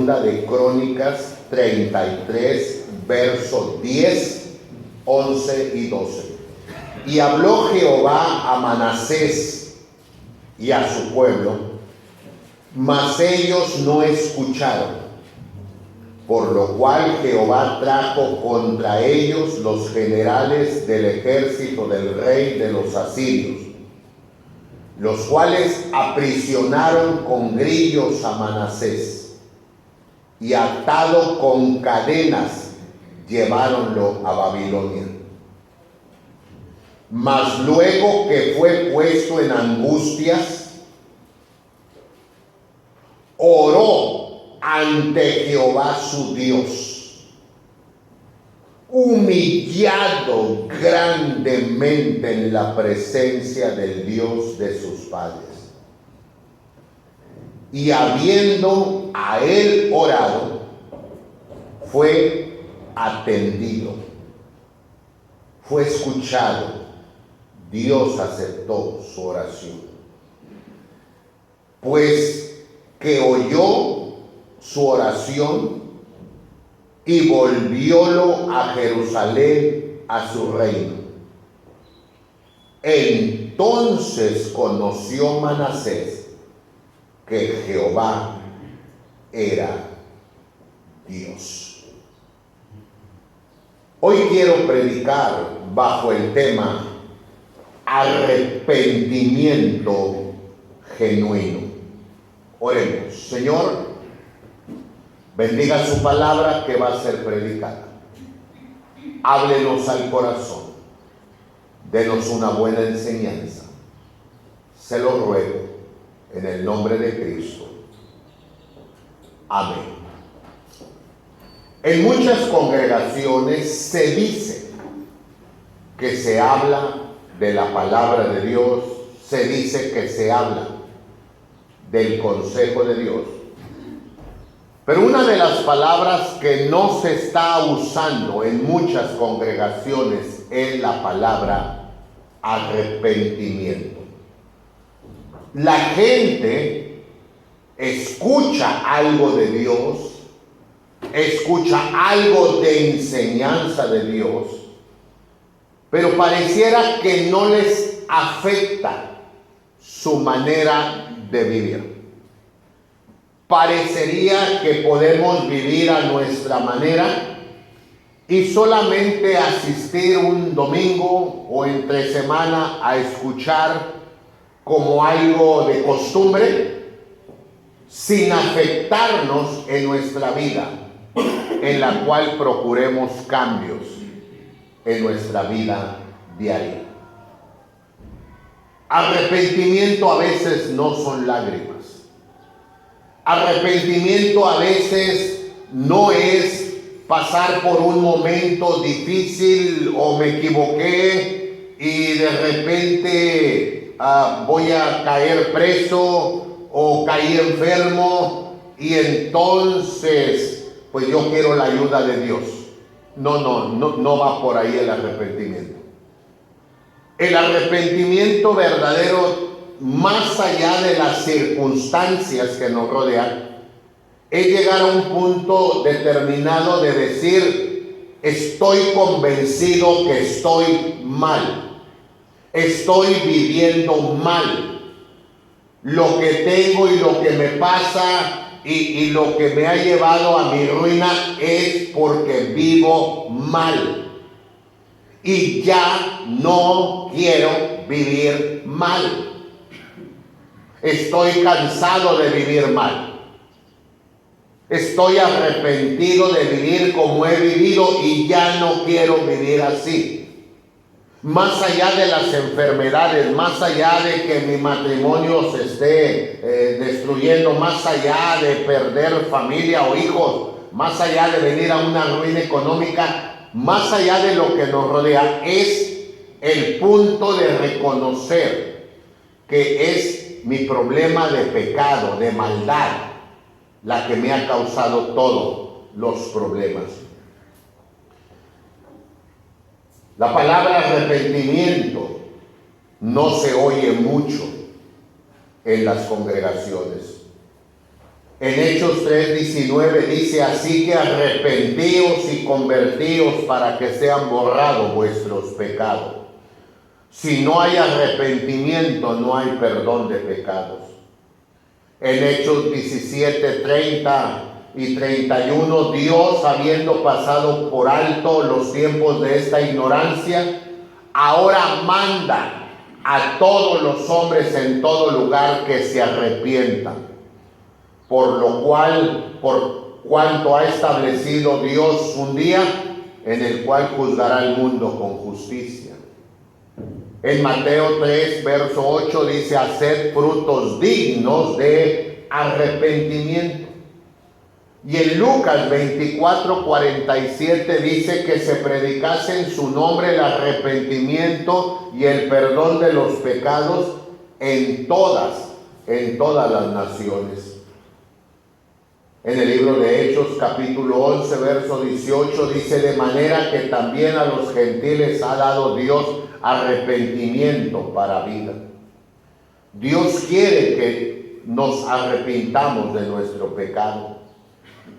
segunda de Crónicas 33, versos 10, 11 y 12. Y habló Jehová a Manasés y a su pueblo, mas ellos no escucharon, por lo cual Jehová trajo contra ellos los generales del ejército del rey de los asirios, los cuales aprisionaron con grillos a Manasés, y atado con cadenas lleváronlo a Babilonia. Mas luego que fue puesto en angustias, oró ante Jehová su Dios, humillado grandemente en la presencia del Dios de sus padres. Y habiendo a él orado, fue atendido, fue escuchado. Dios aceptó su oración, pues que oyó su oración y volviólo a Jerusalén, a su reino. Entonces conoció Manasés que Jehová era Dios. Hoy quiero predicar bajo el tema arrepentimiento genuino. Oremos. Señor, bendiga su palabra que va a ser predicada. Háblenos al corazón. Denos una buena enseñanza. Se lo ruego en el nombre de Cristo. Amén. En muchas congregaciones se dice que se habla de la palabra de Dios, se dice que se habla del consejo de Dios. Pero una de las palabras que no se está usando en muchas congregaciones es la palabra arrepentimiento. La gente escucha algo de Dios, escucha algo de enseñanza de Dios, pero pareciera que no les afecta su manera de vivir. Parecería que podemos vivir a nuestra manera y solamente asistir un domingo o entre semana a escuchar como algo de costumbre, sin afectarnos en nuestra vida, en la cual procuremos cambios en nuestra vida diaria. Arrepentimiento a veces no son lágrimas. Arrepentimiento a veces no es pasar por un momento difícil o me equivoqué y de repente voy a caer preso o caí enfermo y entonces pues yo quiero la ayuda de Dios. No va por ahí el arrepentimiento. El arrepentimiento verdadero, más allá de las circunstancias que nos rodean, es llegar a un punto determinado de decir: estoy convencido que estoy mal, estoy viviendo mal, lo que tengo y lo que me pasa y lo que me ha llevado a mi ruina es porque vivo mal. Y ya no quiero vivir mal. Estoy cansado de vivir mal. Estoy arrepentido de vivir como he vivido y ya no quiero vivir así. Más allá de las enfermedades, más allá de que mi matrimonio se esté destruyendo, más allá de perder familia o hijos, más allá de venir a una ruina económica, más allá de lo que nos rodea, es el punto de reconocer que es mi problema de pecado, de maldad, la que me ha causado todos los problemas. La palabra arrepentimiento no se oye mucho en las congregaciones. En Hechos 3:19 dice: así que arrepentíos y convertíos para que sean borrados vuestros pecados. Si no hay arrepentimiento, no hay perdón de pecados. En Hechos 17:30 y 31, Dios, habiendo pasado por alto los tiempos de esta ignorancia, ahora manda a todos los hombres en todo lugar que se arrepientan. Por lo cual, por cuanto ha establecido Dios un día en el cual juzgará al mundo con justicia. En Mateo 3, verso 8 dice: haced frutos dignos de arrepentimiento. Y en Lucas 24:47 dice que se predicase en su nombre el arrepentimiento y el perdón de los pecados en todas las naciones. En el libro de Hechos, capítulo 11, verso 18, dice: de manera que también a los gentiles ha dado Dios arrepentimiento para vida. Dios quiere que nos arrepintamos de nuestro pecado.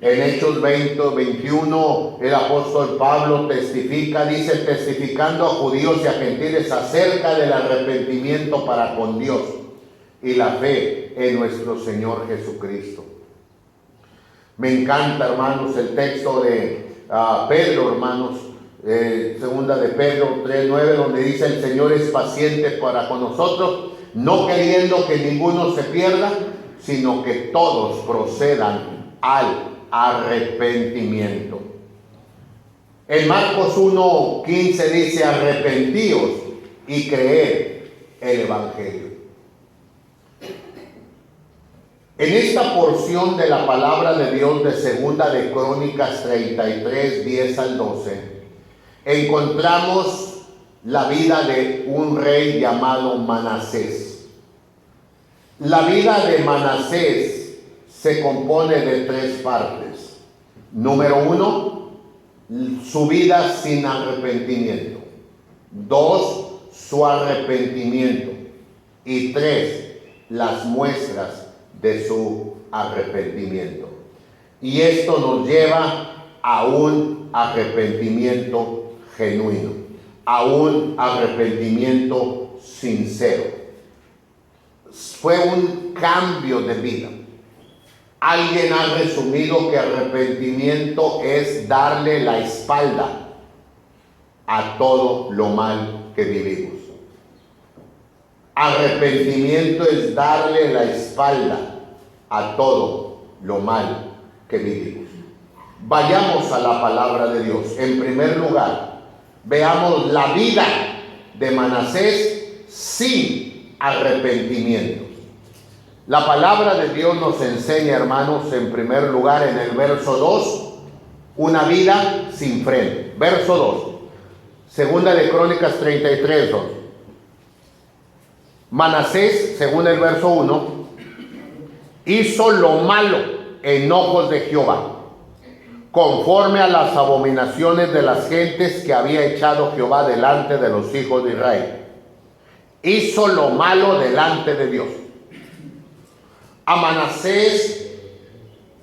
En Hechos 20:21, el apóstol Pablo testifica, dice: testificando a judíos y a gentiles acerca del arrepentimiento para con Dios y la fe en nuestro Señor Jesucristo. Me encanta, hermanos, el texto de Pedro, hermanos, segunda de Pedro 3:9, donde dice: el Señor es paciente para con nosotros, no queriendo que ninguno se pierda, sino que todos procedan al arrepentimiento. En Marcos 1:15 dice: arrepentíos y creed el Evangelio. En esta porción de la palabra de Dios de segunda de Crónicas 33, 10 al 12, encontramos la vida de un rey llamado Manasés. La vida de Manasés se compone de tres partes. Número 1, su vida sin arrepentimiento. 2, su arrepentimiento. Y 3, las muestras de su arrepentimiento. Y esto nos lleva a un arrepentimiento genuino, a un arrepentimiento sincero. Fue un cambio de vida. Alguien ha resumido que arrepentimiento es darle la espalda a todo lo mal que vivimos. Arrepentimiento es darle la espalda a todo lo mal que vivimos. Vayamos a la palabra de Dios. En primer lugar, veamos la vida de Manasés sin arrepentimiento. La palabra de Dios nos enseña, hermanos, en primer lugar, en el verso 2, una vida sin freno. Verso 2, segunda de Crónicas 33, 2. Manasés, según el verso 1, hizo lo malo en ojos de Jehová, conforme a las abominaciones de las gentes que había echado Jehová delante de los hijos de Israel. Hizo lo malo delante de Dios. A Manasés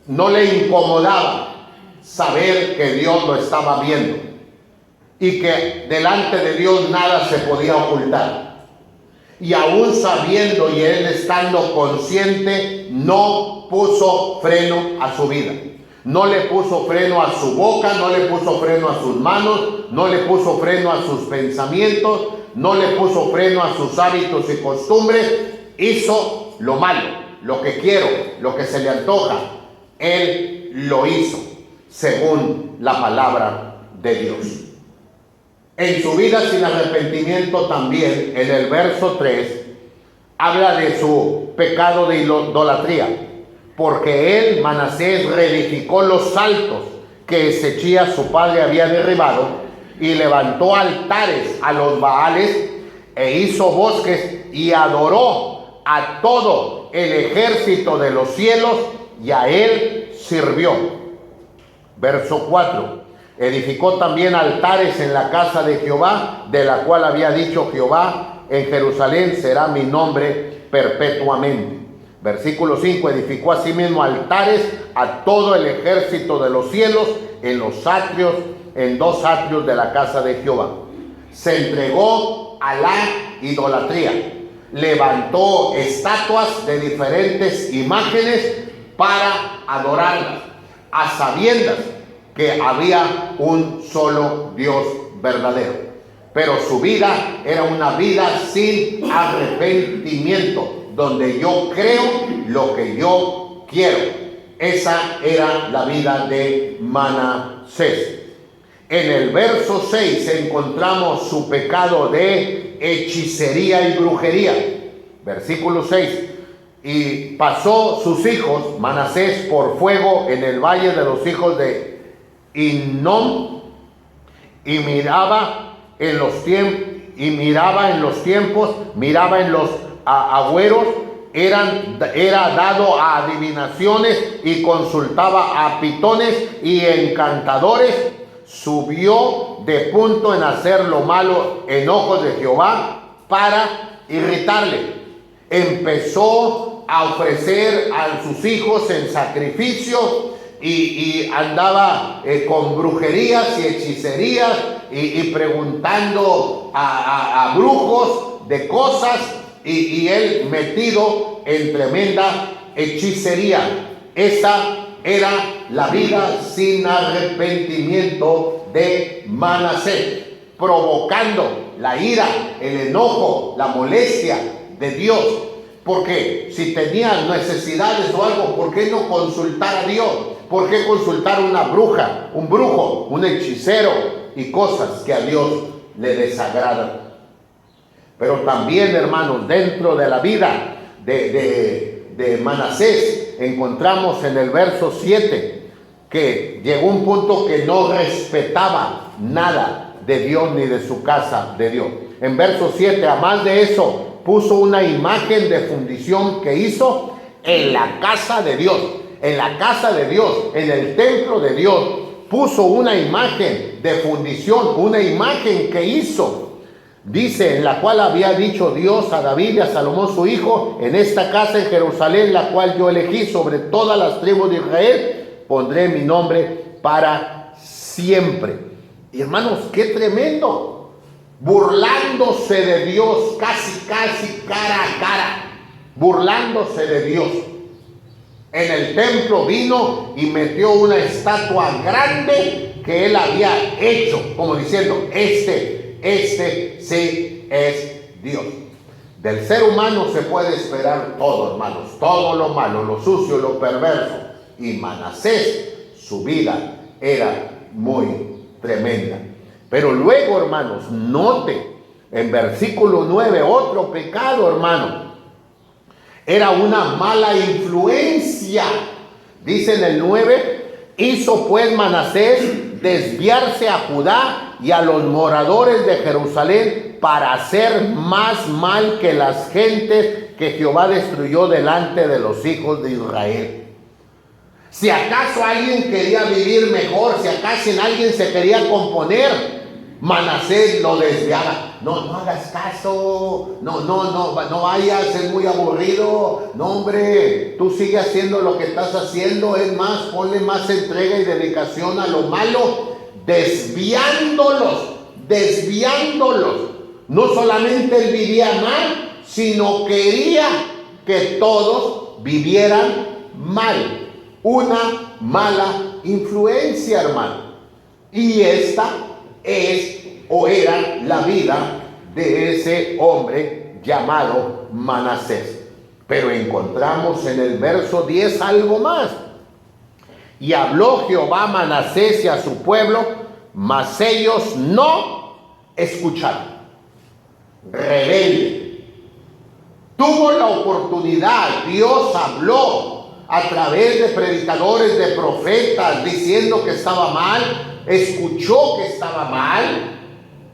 no le incomodaba saber que Dios lo estaba viendo y que delante de Dios nada se podía ocultar. Y aún sabiendo y él estando consciente, no puso freno a su vida. No le puso freno a su boca, no le puso freno a sus manos, no le puso freno a sus pensamientos, no le puso freno a sus hábitos y costumbres. Hizo lo malo, lo que quiero, lo que se le antoja. Él lo hizo según la palabra de Dios. En su vida sin arrepentimiento también, en el verso 3, habla de su pecado de idolatría, porque él, Manasés, reedificó los altos que Ezechías su padre había derribado y levantó altares a los Baales e hizo bosques y adoró a todo el ejército de los cielos y a él sirvió. Verso 4. Edificó también altares en la casa de Jehová, de la cual había dicho Jehová: en Jerusalén será mi nombre perpetuamente. Versículo 5, edificó asimismo altares a todo el ejército de los cielos en los atrios, en 2 atrios de la casa de Jehová. Se entregó a la idolatría. Levantó estatuas de diferentes imágenes para adorarlas, a sabiendas que había un solo Dios verdadero. Pero su vida era una vida sin arrepentimiento, donde yo creo lo que yo quiero. Esa era la vida de Manasés. En el verso 6 encontramos su pecado de hechicería y brujería. Versículo 6. Y pasó sus hijos, Manasés, por fuego en el valle de los hijos de Hinnom, y miraba en los tiempos, miraba en los agüeros, era dado a adivinaciones y consultaba a pitones y encantadores. Subió de punto en hacer lo malo en ojos de Jehová para irritarle. Empezó a ofrecer a sus hijos en sacrificio y andaba con brujerías y hechicerías y preguntando a brujos de cosas y él metido en tremenda hechicería. Esa era la vida sin arrepentimiento de Manasés, provocando la ira, el enojo, la molestia de Dios. Porque si tenía necesidades o algo, ¿por qué no consultar a Dios? ¿Por qué consultar a una bruja, un brujo, un hechicero y cosas que a Dios le desagradan? Pero también, hermanos, dentro de la vida de Manasés, encontramos en el verso 7 que llegó un punto que no respetaba nada de Dios ni de su casa de Dios. En verso 7, además de eso, puso una imagen de fundición que hizo en la casa de Dios. En la casa de Dios, en el templo de Dios, puso una imagen de fundición, una imagen que hizo. Dice, en la cual había dicho Dios a David y a Salomón su hijo: en esta casa en Jerusalén, la cual yo elegí sobre todas las tribus de Israel, pondré mi nombre para siempre. Y hermanos, qué tremendo. Burlándose de Dios, casi cara a cara, burlándose de Dios. En el templo vino y metió una estatua grande que él había hecho, como diciendo, este sí es Dios. Del ser humano se puede esperar todo, hermanos, todo lo malo, lo sucio, lo perverso. Y Manasés, su vida era muy tremenda. Pero luego, hermanos, note en versículo 9 otro pecado, hermano. Era una mala influencia. Dice en el 9: hizo pues Manasés desviarse a Judá y a los moradores de Jerusalén para hacer más mal que las gentes que Jehová destruyó delante de los hijos de Israel. Si acaso alguien quería vivir mejor, si acaso alguien se quería componer, Manasés lo desviaba. No hagas caso, no vayas, es muy aburrido. No, hombre, tú sigue haciendo lo que estás haciendo. Es más, ponle más entrega y dedicación a lo malo, desviándolos. No solamente él vivía mal, sino quería que todos vivieran mal. Una mala influencia, hermano. Y esta es o era la vida de ese hombre llamado Manasés. Pero encontramos en el verso 10 algo más. Y habló Jehová a Manasés y a su pueblo, mas ellos no escucharon. Rebelde. Tuvo la oportunidad, Dios habló a través de predicadores, de profetas, diciendo que estaba mal, escuchó que estaba mal,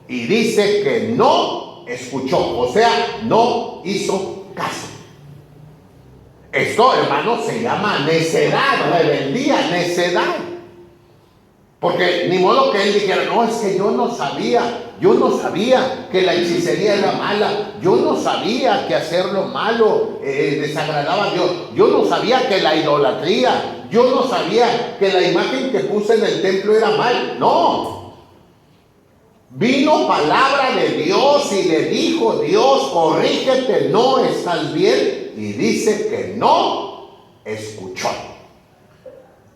y dice que no escuchó, o sea, no hizo caso. Esto, hermano, se llama necedad, rebeldía, necedad. Porque ni modo que él dijera, no, es que yo no sabía que la hechicería era mala, yo no sabía que hacer lo malo desagradaba a Dios, yo no sabía que la idolatría, yo no sabía que la imagen que puse en el templo era mal. No, vino palabra de Dios y le dijo Dios, corrígete, no estás bien, y dice que no escuchó.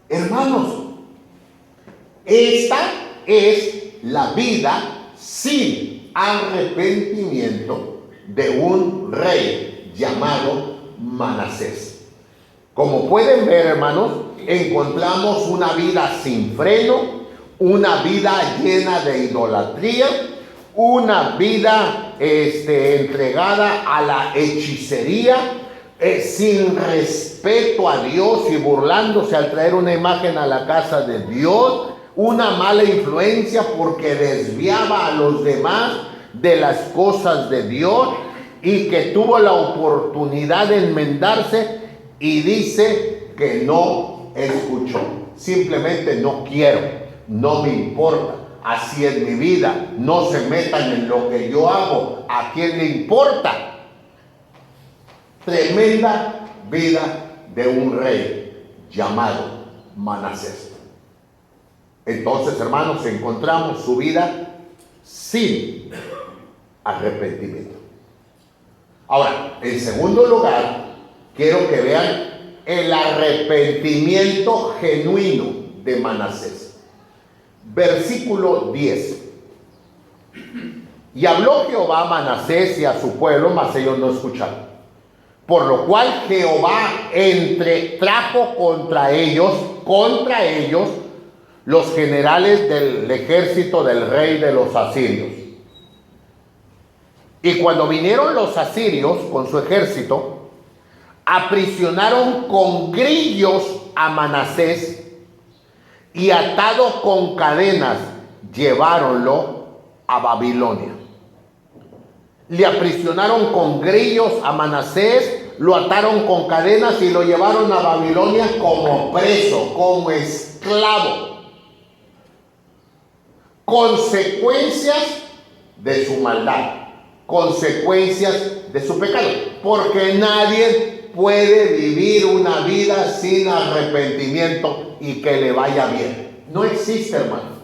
Hermanos, esta es la vida sin arrepentimiento de un rey llamado Manasés. Como pueden ver, hermanos, encontramos una vida sin freno, una vida llena de idolatría, una vida entregada a la hechicería, sin respeto a Dios y burlándose al traer una imagen a la casa de Dios, una mala influencia porque desviaba a los demás de las cosas de Dios, y que tuvo la oportunidad de enmendarse y dice que no escuchó. Simplemente no quiero, no me importa, así es mi vida, no se metan en lo que yo hago, ¿a quién le importa? Tremenda vida de un rey llamado Manasés. Entonces, hermanos, encontramos su vida sin arrepentimiento. Ahora, en segundo lugar, quiero que vean el arrepentimiento genuino de Manasés. Versículo 10. Y habló Jehová a Manasés y a su pueblo, mas ellos no escucharon. Por lo cual Jehová trajo contra ellos, los generales del ejército del rey de los asirios. Y cuando vinieron los asirios con su ejército, aprisionaron con grillos a Manasés, y atado con cadenas lleváronlo a Babilonia. Le aprisionaron con grillos a Manasés, lo ataron con cadenas y lo llevaron a Babilonia como preso, como esclavo. Consecuencias de su maldad, consecuencias de su pecado, porque nadie puede vivir una vida sin arrepentimiento y que le vaya bien. No existe, hermano.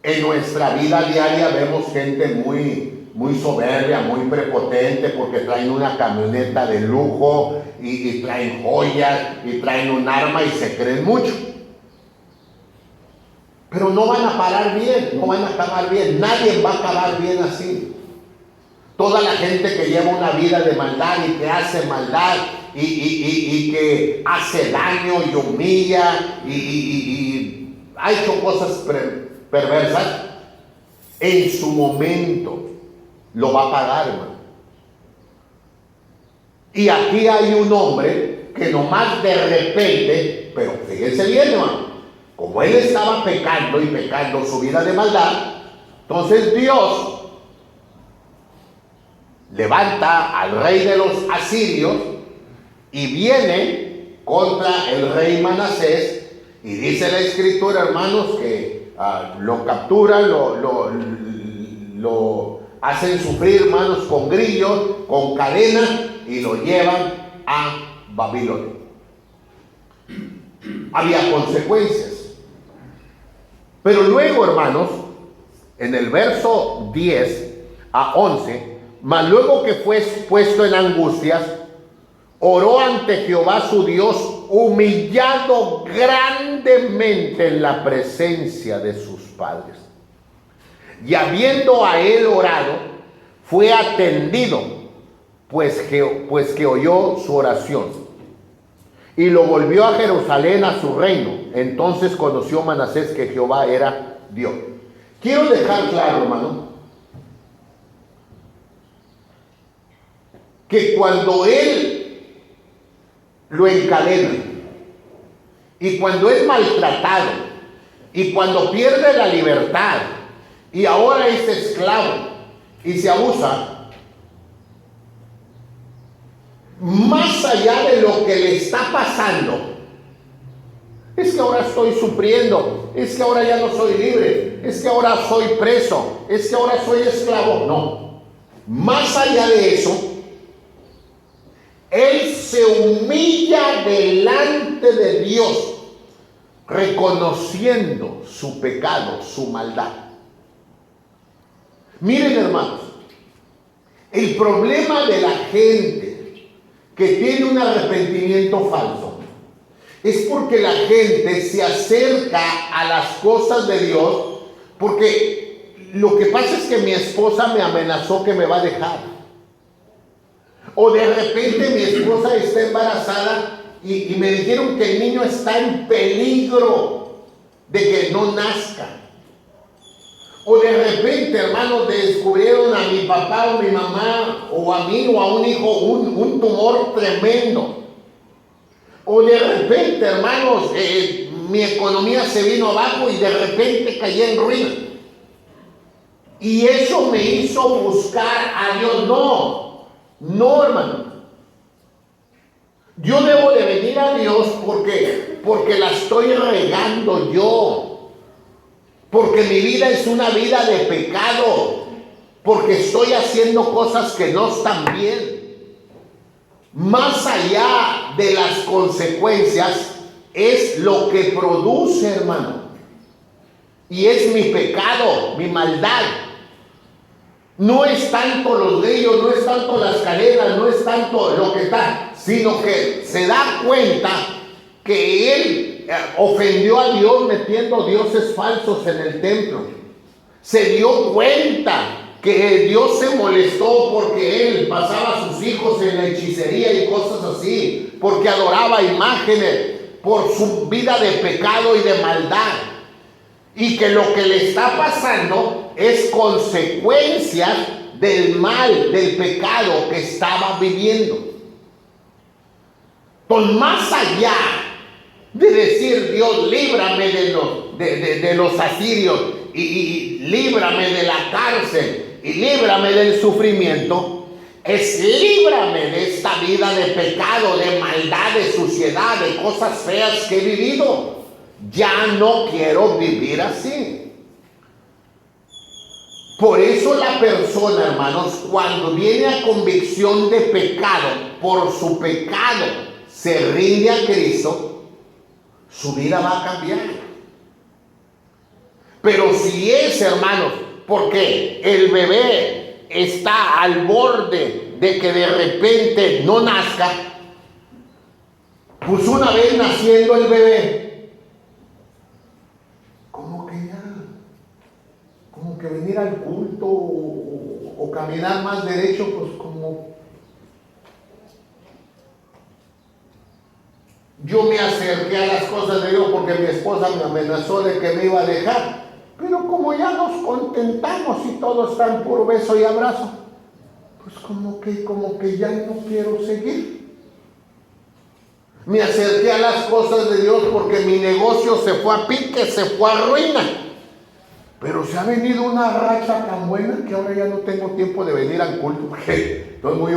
En nuestra vida diaria vemos gente muy soberbia, muy prepotente, porque traen una camioneta de lujo y traen joyas y traen un arma y se creen mucho. Pero no van a parar bien, no van a acabar bien. Nadie va a acabar bien así. Toda la gente que lleva una vida de maldad y que hace maldad y que hace daño y humilla y ha hecho cosas perversas, en su momento lo va a pagar, hermano. Y aquí hay un hombre que nomás de repente, pero fíjense bien, hermano, como él estaba pecando y pecando su vida de maldad, entonces Dios levanta al rey de los asirios y viene contra el rey Manasés, y dice la escritura, hermanos, que lo capturan, lo hacen sufrir, hermanos, con grillos, con cadenas, y lo llevan a Babilonia. Había consecuencias. Pero luego, hermanos, en el verso 10 a 11, mas luego que fue puesto en angustias, oró ante Jehová su Dios, humillado grandemente en la presencia de sus padres. Y habiendo a él orado, fue atendido, pues que oyó su oración. Y lo volvió a Jerusalén, a su reino. Entonces conoció Manasés que Jehová era Dios. Quiero dejar claro, hermano, que cuando él lo encadena, y cuando es maltratado, y cuando pierde la libertad, y ahora es esclavo, y se abusa, más allá de lo que le está pasando, es que ahora estoy sufriendo, es que ahora ya no soy libre, es que ahora soy preso, es que ahora soy esclavo. No, más allá de eso, él se humilla delante de Dios, reconociendo su pecado, su maldad. Miren, hermanos, el problema de la gente que tiene un arrepentimiento falso es porque la gente se acerca a las cosas de Dios porque lo que pasa es que mi esposa me amenazó que me va a dejar. O de repente mi esposa está embarazada y me dijeron que el niño está en peligro de que no nazca. O de repente, hermanos, descubrieron a mi papá o mi mamá o a mí o a un hijo un tumor tremendo. O de repente, hermanos, mi economía se vino abajo y de repente caí en ruina. Y eso me hizo buscar a Dios. No, hermano. Yo debo de venir a Dios porque la estoy regando yo. Porque mi vida es una vida de pecado. Porque estoy haciendo cosas que no están bien. Más allá de las consecuencias, es lo que produce, hermano. Y es mi pecado, mi maldad. No es tanto los grillos, no es tanto las cadenas, no es tanto lo que está, sino que se da cuenta que él ofendió a Dios metiendo dioses falsos en el templo. Se dio cuenta que Dios se molestó porque él pasaba a sus hijos en la hechicería y cosas así, porque adoraba imágenes, por su vida de pecado y de maldad, y que lo que le está pasando es consecuencia del mal, del pecado que estaba viviendo. Pues más allá de decir, Dios, líbrame de los asirios y líbrame de la cárcel y líbrame del sufrimiento, es líbrame de esta vida de pecado, de maldad, de suciedad, de cosas feas que he vivido. Ya no quiero vivir así. Por eso la persona, hermanos, cuando viene a convicción de pecado, por su pecado se rinde a Cristo, su vida va a cambiar. Pero si es, hermanos, porque el bebé está al borde de que de repente no nazca, pues una vez naciendo el bebé, como que venir al culto o caminar más derecho, pues como yo me acerqué a las cosas de Dios porque mi esposa me amenazó de que me iba a dejar, pero como ya nos contentamos y todo está en puro beso y abrazo, pues como que ya no quiero seguir. Me acerqué a las cosas de Dios porque mi negocio se fue a pique, se fue a ruina. Pero se ha venido una racha tan buena que ahora ya no tengo tiempo de venir al culto porque estoy muy...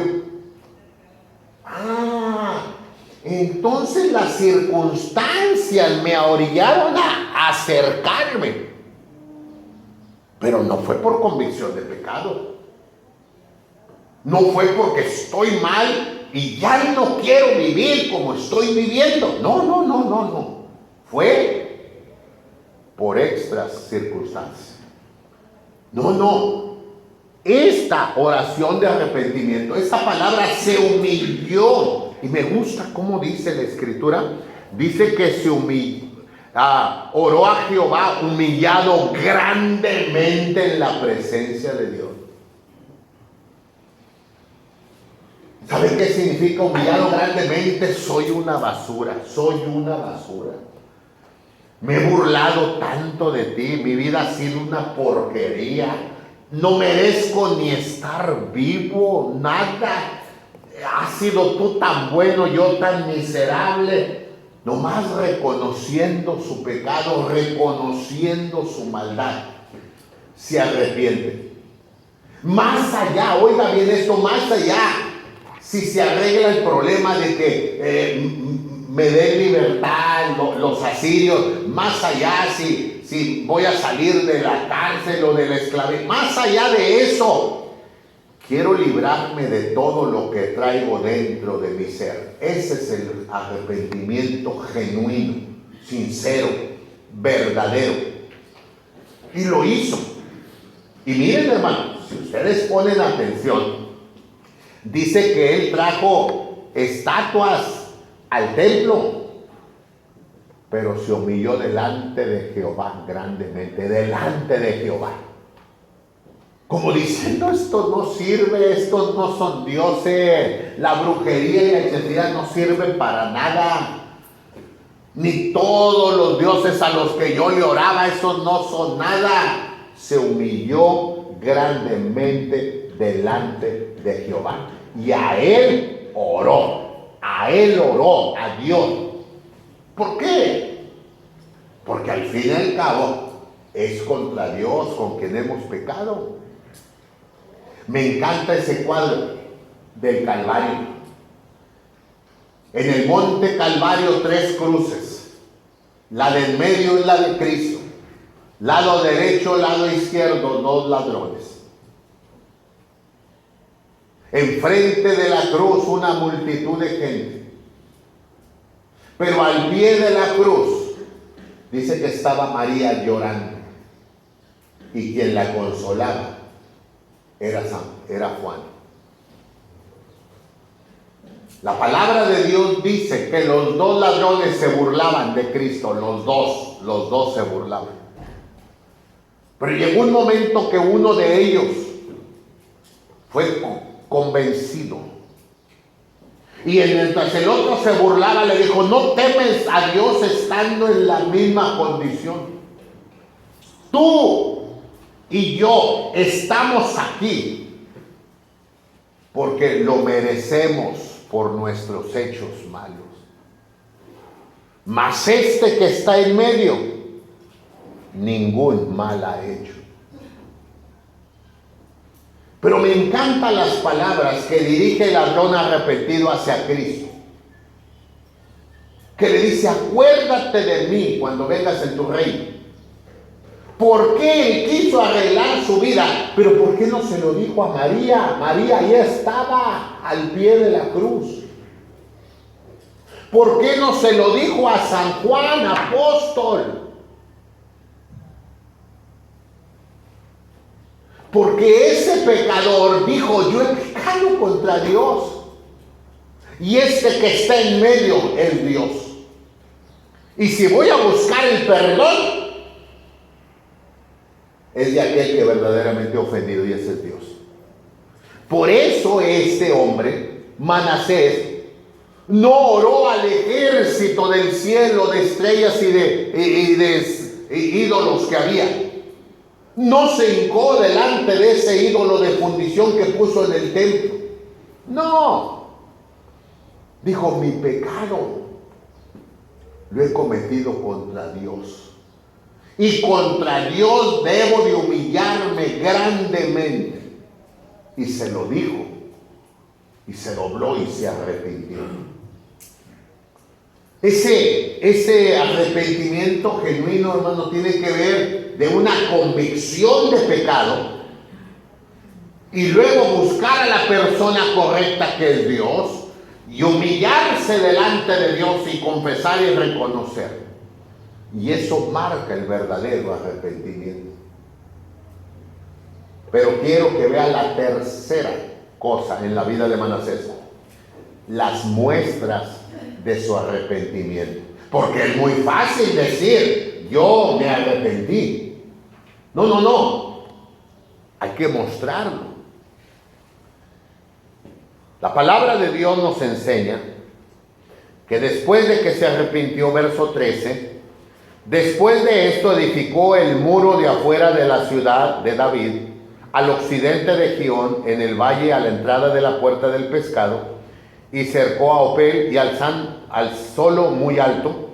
entonces las circunstancias me orillaron a acercarme. Pero no fue por convicción de pecado. No fue porque estoy mal y ya no quiero vivir como estoy viviendo. No. Fue por extras circunstancias. No. Esta oración de arrepentimiento, esta palabra se humilló. Y me gusta cómo dice la Escritura. Dice que se humilló. Oró a Jehová humillado grandemente en la presencia de Dios. ¿Sabe qué significa humillado grandemente? Soy una basura. Me he burlado tanto de ti, mi vida ha sido una porquería. No merezco ni estar vivo, nada. Has sido tú tan bueno, yo tan miserable. Nomás reconociendo su pecado, reconociendo su maldad, se arrepiente. Más allá, oiga bien esto, más allá, si se arregla el problema de que me den libertad los asirios, más allá si voy a salir de la cárcel o de la esclavitud, más allá de eso, quiero librarme de todo lo que traigo dentro de mi ser. Ese es el arrepentimiento genuino, sincero, verdadero. Y lo hizo. Y miren, hermanos, si ustedes ponen atención, dice que él trajo estatuas al templo, pero se humilló delante de Jehová grandemente, delante de Jehová. Como diciendo, esto no sirve, estos no son dioses, la brujería y la hechicería no sirven para nada. Ni todos los dioses a los que yo le oraba, esos no son nada. Se humilló grandemente delante de Jehová. Y a él oró, a Dios. ¿Por qué? Porque al fin y al cabo es contra Dios con quien hemos pecado. Me encanta ese cuadro del Calvario. En el monte Calvario 3 cruces. La del medio es la de Cristo. Lado derecho, lado izquierdo, 2 ladrones. Enfrente de la cruz una multitud de gente. Pero al pie de la cruz dice que estaba María llorando. Y quien la consolaba era Juan. La palabra de Dios dice que los 2 ladrones se burlaban de Cristo, los dos se burlaban. Pero llegó un momento que uno de ellos fue convencido. Y mientras el otro se burlaba, le dijo, no temes a Dios estando en la misma condición. Tú y yo estamos aquí porque lo merecemos por nuestros hechos malos. Mas este que está en medio, ningún mal ha hecho. Pero me encantan las palabras que dirige el ladrón arrepentido hacia Cristo. Que le dice, acuérdate de mí cuando vengas en tu reino. ¿Por qué él quiso arreglar su vida? Pero ¿por qué no se lo dijo a María? María ya estaba al pie de la cruz. ¿Por qué no se lo dijo a San Juan, apóstol? Porque ese pecador dijo, yo he pecado contra Dios. Y este que está en medio es Dios. Y si voy a buscar el perdón, es de aquel que verdaderamente ha ofendido, y ese es Dios. Por eso este hombre, Manasés, no oró al ejército del cielo de estrellas y de ídolos que había. No se hincó delante de ese ídolo de fundición que puso en el templo. No. Dijo, mi pecado lo he cometido contra Dios. Y contra Dios debo de humillarme grandemente. Y se lo dijo. Y se dobló y se arrepintió. Ese arrepentimiento genuino, hermano, tiene que ver de una convicción de pecado y luego buscar a la persona correcta que es Dios y humillarse delante de Dios y confesar y reconocer. Y eso marca el verdadero arrepentimiento. Pero quiero que vea la tercera cosa en la vida de Manasés: las muestras de su arrepentimiento. Porque es muy fácil decir, yo me arrepentí. No. Hay que mostrarlo. La palabra de Dios nos enseña que después de que se arrepintió, verso 13, después de esto edificó el muro de afuera de la ciudad de David, al occidente de Gión, en el valle a la entrada de la puerta del pescado, y cercó a Opel y alzólo muy alto,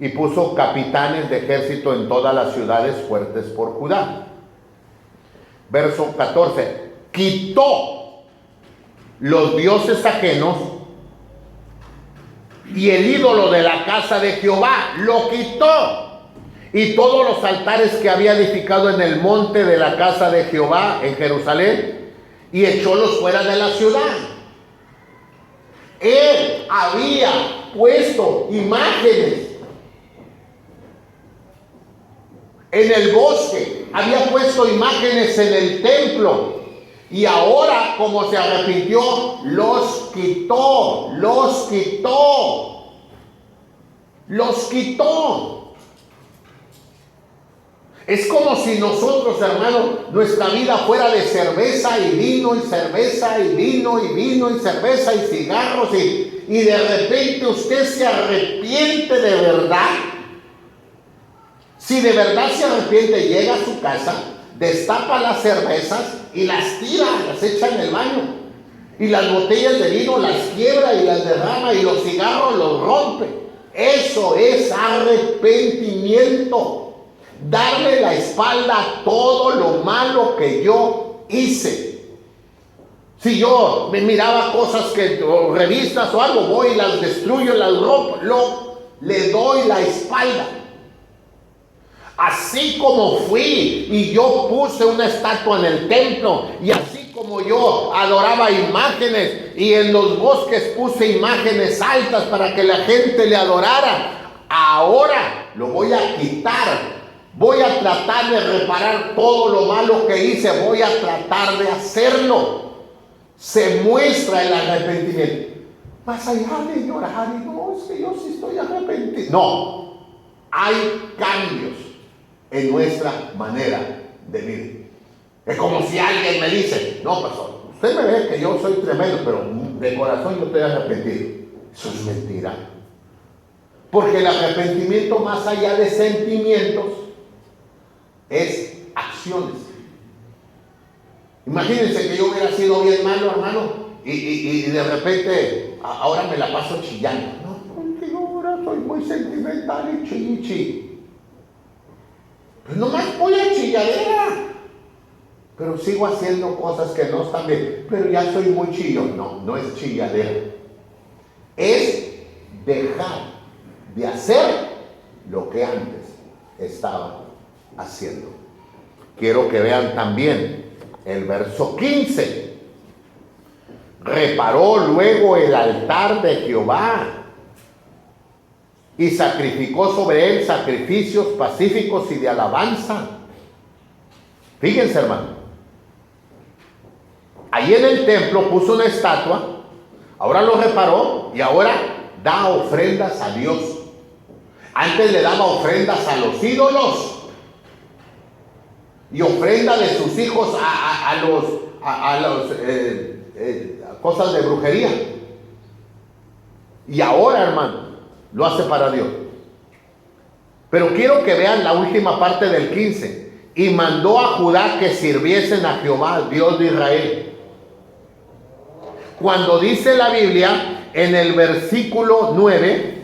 y puso capitanes de ejército en todas las ciudades fuertes por Judá. Verso 14, quitó los dioses ajenos Y el ídolo de la casa de Jehová lo quitó. Y todos los altares que había edificado en el monte de la casa de Jehová en Jerusalén, y echólos fuera de la ciudad. Él había puesto imágenes en el bosque, había puesto imágenes en el templo, y ahora, como se arrepintió, los quitó, los quitó, los quitó. Es como si nosotros, hermanos, nuestra vida fuera de cerveza y vino y cerveza y vino y vino y cerveza y cigarros, y de repente usted se arrepiente de verdad. Si de verdad se arrepiente, llega a su casa, destapa las cervezas y las tira, las echa en el baño. Y las botellas de vino las quiebra y las derrama, y los cigarros los rompe. Eso es arrepentimiento. Darle la espalda a todo lo malo que yo hice. Si yo me miraba cosas o revistas o algo, voy y las destruyo, las rompo, le doy la espalda. Así como fui y yo puse una estatua en el templo, y así como yo adoraba imágenes y en los bosques puse imágenes altas para que la gente le adorara, ahora lo voy a quitar. Voy a tratar de reparar todo lo malo que hice. Voy a tratar de hacerlo. Se muestra el arrepentimiento. Más allá de llorar y no, es que yo sí estoy arrepentido. No, hay cambios en nuestra manera de vivir. Es como si alguien me dice: no, pastor, usted me ve que yo soy tremendo, pero de corazón yo estoy arrepentido. Eso es mentira. Porque el arrepentimiento, más allá de sentimientos, es acciones. Imagínense que yo hubiera sido bien malo, hermano, y de repente ahora me la paso chillando. No, porque ahora soy muy sentimental y chillichi. Pues nomás voy a chilladera, pero sigo haciendo cosas que no están bien. Pero ya soy muy chillón. No, no es chilladera. Es dejar de hacer lo que antes estaba haciendo. Quiero que vean también el verso 15. Reparó luego el altar de Jehová y sacrificó sobre él sacrificios pacíficos y de alabanza. Fíjense, hermano, ahí en el templo puso una estatua, ahora lo reparó y ahora da ofrendas a Dios. Antes le daba ofrendas a los ídolos y ofrenda de sus hijos a cosas de brujería. Y ahora, hermano, lo hace para Dios. Pero quiero que vean la última parte del 15. Y mandó a Judá que sirviesen a Jehová, Dios de Israel. Cuando dice la Biblia en el versículo 9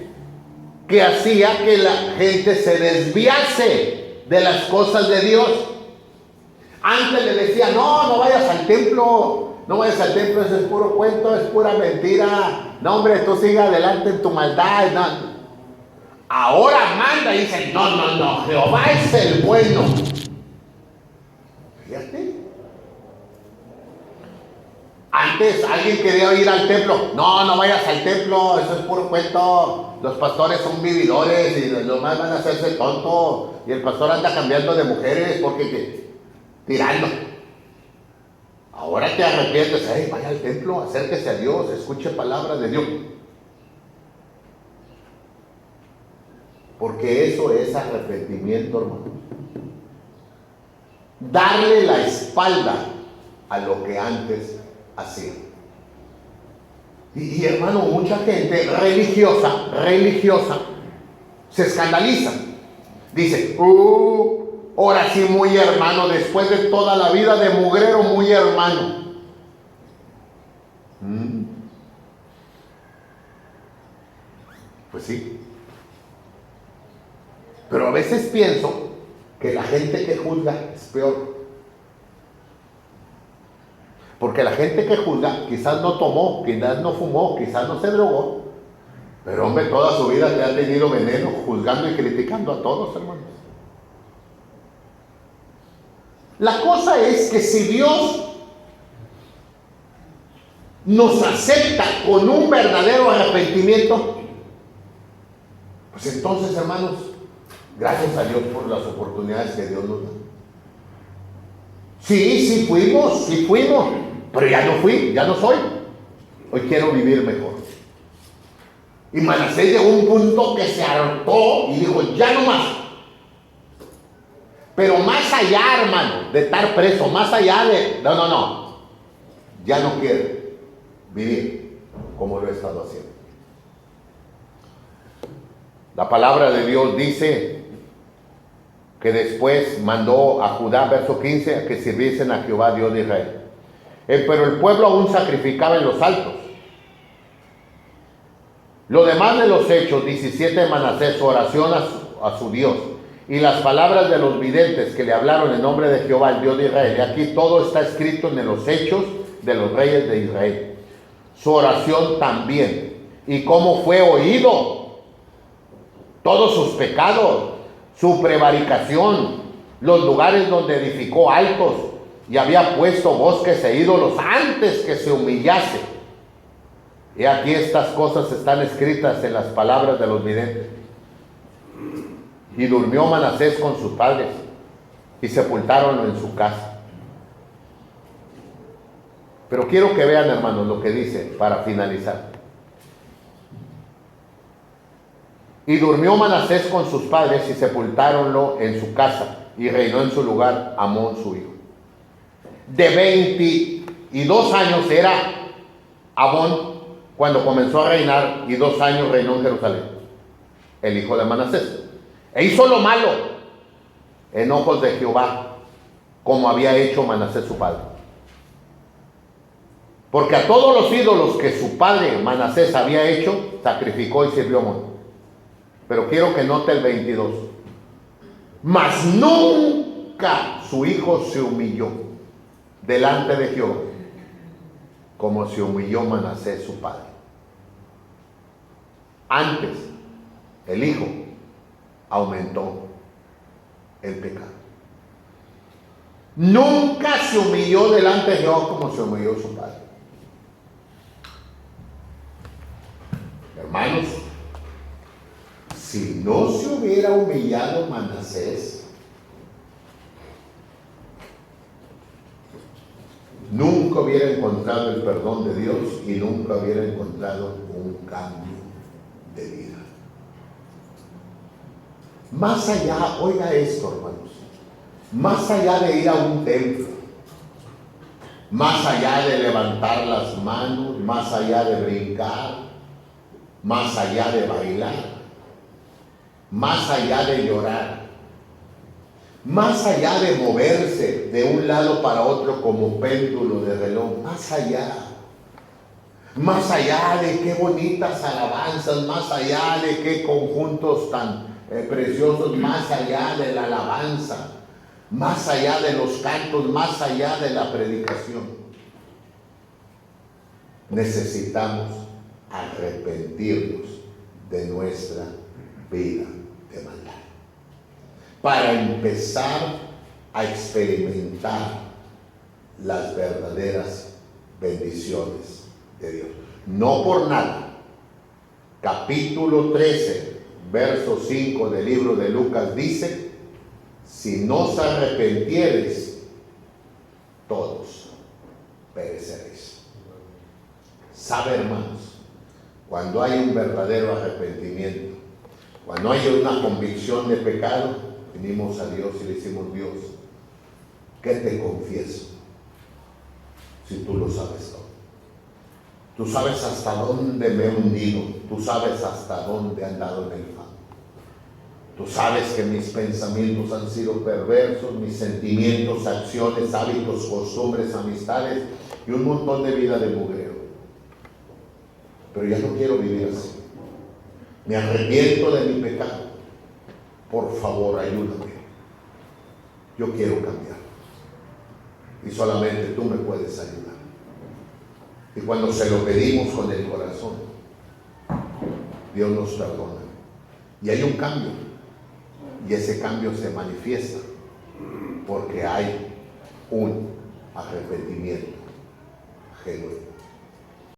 que hacía que la gente se desviase de las cosas de Dios. Antes le decía: no vayas al templo, no vayas al templo, eso es puro cuento, es pura mentira. No, hombre, tú sigue adelante en tu maldad. No. Ahora manda y dice: no, Jehová es el bueno. Fíjate. Antes alguien quería ir al templo. No vayas al templo, eso es puro cuento. Los pastores son vividores y los demás van a hacerse tonto. Y el pastor anda cambiando de mujeres porque tirando. Ahora te arrepientes, vaya al templo, acérquese a Dios, escuche palabras de Dios. Porque eso es arrepentimiento, hermano. Darle la espalda a lo que antes hacía. Y hermano, mucha gente religiosa, se escandaliza. Dice: ahora sí, muy hermano, después de toda la vida de mugrero, muy hermano. Pues sí. Pero a veces pienso que la gente que juzga es peor. Porque la gente que juzga quizás no tomó, quizás no fumó, quizás no se drogó, Pero hombre, toda su vida te ha tenido veneno, juzgando y criticando a todos, hermanos. La cosa es que si Dios nos acepta con un verdadero arrepentimiento, pues entonces, hermanos, gracias a Dios por las oportunidades que Dios nos da. Sí fuimos, pero ya no fui, ya no soy. Hoy quiero vivir mejor. Y Manasés llegó a un punto que se hartó y dijo, ya no más. Pero más allá, hermano, de estar preso, más allá de... No. Ya no quiero vivir como lo he estado haciendo. La palabra de Dios dice que después mandó a Judá, verso 15, a que sirviesen a Jehová, Dios de Israel. Pero el pueblo aún sacrificaba en los altos. Lo demás de los hechos, 17 de Manasés, su oración a su Dios, y las palabras de los videntes que le hablaron en nombre de Jehová, el Dios de Israel. Y aquí todo está escrito en los hechos de los reyes de Israel. Su oración también. Y cómo fue oído. Todos sus pecados, su prevaricación, los lugares donde edificó altos y había puesto bosques e ídolos antes que se humillase. Y aquí estas cosas están escritas en las palabras de los videntes. Y durmió Manasés con sus padres y sepultáronlo en su casa. Pero quiero que vean, hermanos, lo que dice para finalizar. Y durmió Manasés con sus padres y sepultáronlo en su casa, y reinó en su lugar Amón su hijo. De 22 años era Amón cuando comenzó a reinar, y 2 años reinó en Jerusalén, el hijo de Manasés. E hizo lo malo en ojos de Jehová, como había hecho Manasés su padre. Porque a todos los ídolos que su padre Manasés había hecho, sacrificó y sirvió a Amón. Pero quiero que note el 22. Mas nunca su hijo se humilló delante de Jehová, como se humilló Manasés su padre. Antes, el hijo aumentó el pecado. Nunca se humilló delante de Jehová como se humilló su padre. Hermanos, si no se hubiera humillado Manasés, nunca hubiera encontrado el perdón de Dios y nunca hubiera encontrado un cambio de vida. Más allá, oiga esto, hermanos, más allá de ir a un templo, más allá de levantar las manos, más allá de brincar, más allá de bailar, más allá de llorar, más allá de moverse de un lado para otro como péndulo de reloj, más allá de qué bonitas alabanzas, más allá de qué conjuntos tan preciosos, más allá de la alabanza, más allá de los cantos, más allá de la predicación, necesitamos arrepentirnos de nuestra vida de maldad para empezar a experimentar las verdaderas bendiciones de Dios. No por nada, capítulo 13, verso 5 del libro de Lucas dice: si no os arrepentiereis, todos pereceréis. ¿Sabe, hermanos? Cuando hay un verdadero arrepentimiento, cuando hay una convicción de pecado, venimos a Dios y le decimos: Dios, ¿qué te confieso? Si tú lo sabes todo. Tú sabes hasta dónde me he hundido. Tú sabes hasta dónde he andado en el fango. Tú sabes que mis pensamientos han sido perversos, mis sentimientos, acciones, hábitos, costumbres, amistades y un montón de vida de mugrero. Pero ya no quiero vivir así. Me arrepiento de mi pecado. Por favor, ayúdame. Yo quiero cambiar. Y solamente tú me puedes ayudar. Y cuando se lo pedimos con el corazón, Dios nos perdona. Y hay un cambio. Y ese cambio se manifiesta porque hay un arrepentimiento genuino.